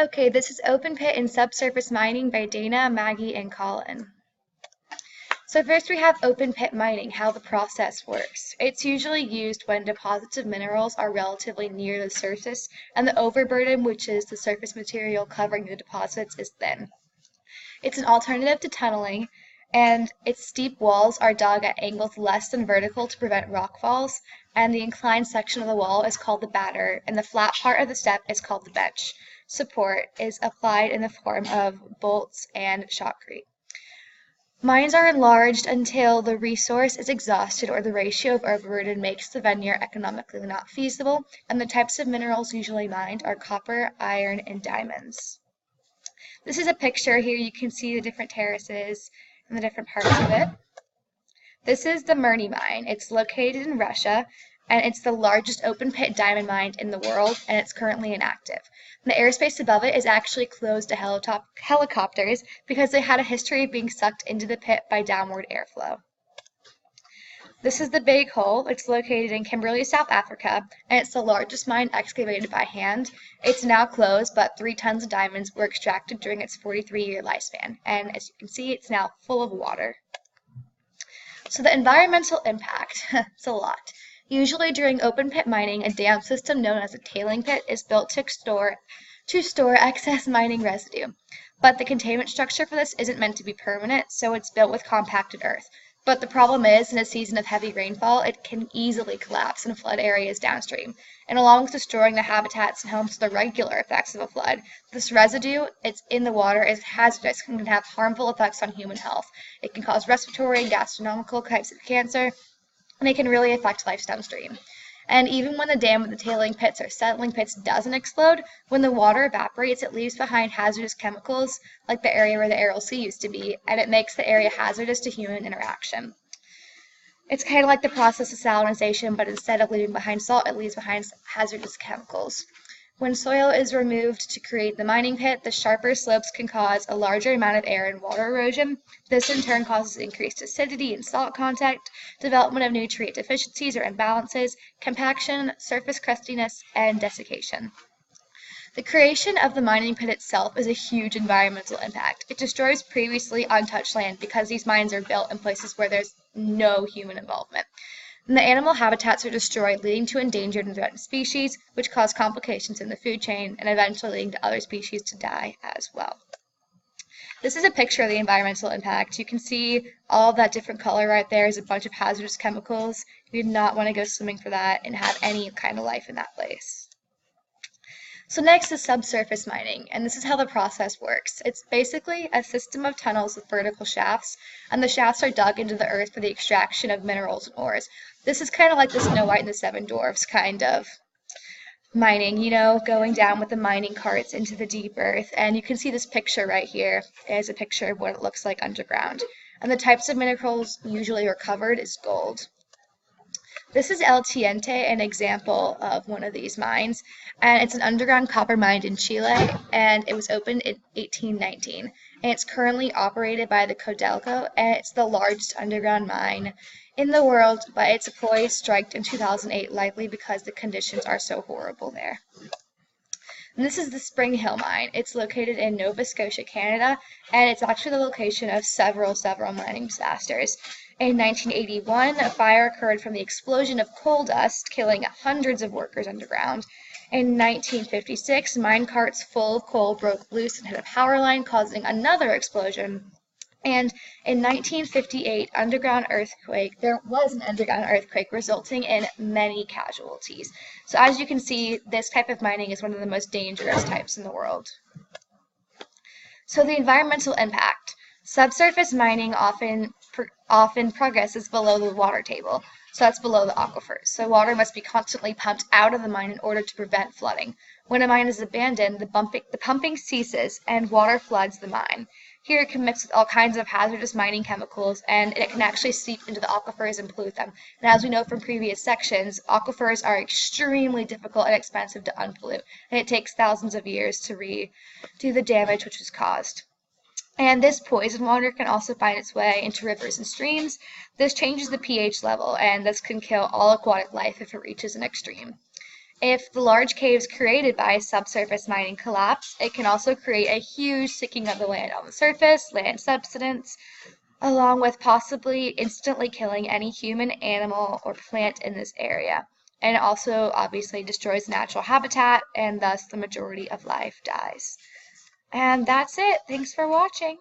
Okay, this is Open Pit and Subsurface Mining by Dana, Maggie, and Colin. So first we have open pit mining, how the process works. It's usually used when deposits of minerals are relatively near the surface and the overburden, which is the surface material covering the deposits, is thin. It's an alternative to tunneling, and its steep walls are dug at angles less than vertical to prevent rock falls, and the inclined section of the wall is called the batter, and the flat part of the step is called the bench. Support is applied in the form of bolts and shotcrete. Mines are enlarged until the resource is exhausted or the ratio of overburden makes the veneer economically not feasible, and the types of minerals usually mined are copper, iron, and diamonds. This is a picture here. You can see the different terraces and the different parts of it. This is the Mirny mine. It's located in Russia, and it's the largest open pit diamond mine in the world, and it's currently inactive. And the airspace above it is actually closed to helicopters because they had a history of being sucked into the pit by downward airflow. This is the Big Hole. It's located in Kimberley, South Africa, and it's the largest mine excavated by hand. It's now closed, but 3 tons of diamonds were extracted during its 43-year lifespan, and as you can see, it's now full of water. So the environmental impact, it's a lot. Usually during open pit mining, a dam system known as a tailing pit is built to store excess mining residue. But the containment structure for this isn't meant to be permanent, so it's built with compacted earth. But the problem is, in a season of heavy rainfall, it can easily collapse and flood areas downstream. And along with destroying the habitats and homes to the regular effects of a flood, this residue, it's in the water, is hazardous and can have harmful effects on human health. It can cause respiratory and gastronomical types of cancer, and it can really affect life downstream. And even when the dam with the tailing pits or settling pits doesn't explode, when the water evaporates, it leaves behind hazardous chemicals like the area where the Aral Sea used to be, and it makes the area hazardous to human interaction. It's kind of like the process of salinization, but instead of leaving behind salt, it leaves behind hazardous chemicals. When soil is removed to create the mining pit, the sharper slopes can cause a larger amount of air and water erosion. This in turn causes increased acidity and salt contact, development of nutrient deficiencies or imbalances, compaction, surface crustiness, and desiccation. The creation of the mining pit itself is a huge environmental impact. It destroys previously untouched land because these mines are built in places where there's no human involvement. And the animal habitats are destroyed, leading to endangered and threatened species, which cause complications in the food chain and eventually leading to other species to die as well. This is a picture of the environmental impact. You can see all of that different color right there is a bunch of hazardous chemicals. You do not want to go swimming for that and have any kind of life in that place. So next is subsurface mining, and this is how the process works. It's basically a system of tunnels with vertical shafts, and the shafts are dug into the earth for the extraction of minerals and ores. This is kind of like the Snow White and the Seven Dwarfs kind of mining, you know, going down with the mining carts into the deep earth. And you can see this picture right here is a picture of what it looks like underground. And the types of minerals usually recovered is gold. This is El Tiente, an example of one of these mines, and it's an underground copper mine in Chile, and it was opened in 1819. And it's currently operated by the Codelco, and it's the largest underground mine in the world, but its employees striked in 2008, likely because the conditions are so horrible there. And this is the Spring Hill mine. It's located in Nova Scotia, Canada, and it's actually the location of several mining disasters. In 1981, a fire occurred from the explosion of coal dust, killing hundreds of workers underground. In 1956, mine carts full of coal broke loose and hit a power line, causing another explosion. And in 1958, there was an underground earthquake resulting in many casualties. So as you can see, this type of mining is one of the most dangerous types in the world. So the environmental impact. Subsurface mining often progresses below the water table, so that's below the aquifers. So water must be constantly pumped out of the mine in order to prevent flooding. When a mine is abandoned, the pumping ceases and water floods the mine. Here it can mix with all kinds of hazardous mining chemicals, and it can actually seep into the aquifers and pollute them. And as we know from previous sections, aquifers are extremely difficult and expensive to unpollute, and it takes thousands of years to redo the damage which was caused. And this poison water can also find its way into rivers and streams. This changes the pH level, and this can kill all aquatic life if it reaches an extreme. If the large caves created by subsurface mining collapse, it can also create a huge sinking of the land on the surface, land subsidence, along with possibly instantly killing any human, animal, or plant in this area. And it also obviously destroys natural habitat, and thus the majority of life dies. And that's it. Thanks for watching.